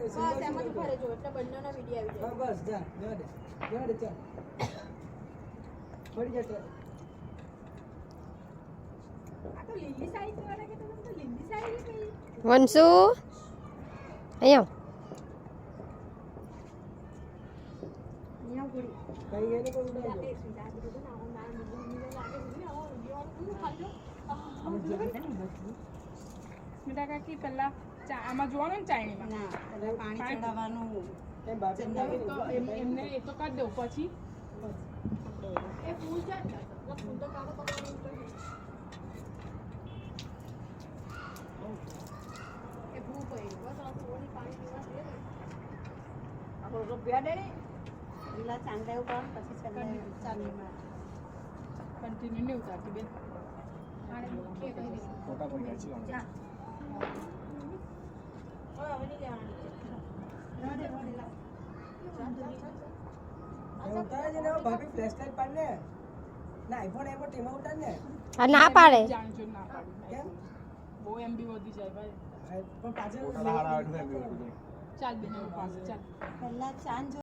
બસ એમ જ ભરે જો એટલે બંનેનો વિડિયો આવી જાય બસ જા જવા દે ચાલ પડી જા આ તો લીલી સાઈઝ વાળા કે તમે તો લીલી સાઈઝ કઈ વંશુ અહીંયા અહીંયા પૂરી કઈ ગઈ ને કોઈ ઉડાડો સ્મિતા કાકી પહેલા આમાં જોવાનું ને ચાયણીમાં ના પાણી ચડાવવાનું એમ બાકી તો એમને એ તો કરી દઉં પછી એ ફૂલ છે ફૂલ તો કાઢો કરવાનું એ ફૂલ પડી બસ આ થોડી પાણી પીવા દે આપણો રૂપિયા દે લીલા ચાંદા ઉપર પછી ચાંદીમાં કન્ટિન્યુ નહીં ઉતારતી બેન ફોટા પડી ગયા છે હવે નહીં લેવાનું ઉતારે છે ને ભાભી ફ્લેશલાઇટ પાડ ને ના આઈફોન એમાં ટીમા ઉતાર ને આ ના પાડે જાણજો ના પાડી કેમ બહુ એમબી વધી જાય ભાઈ પણ પાછળ ફોટા હાડા આવે ચાલ બેન એવું પાસે ચાલ પહેલા ચાંદ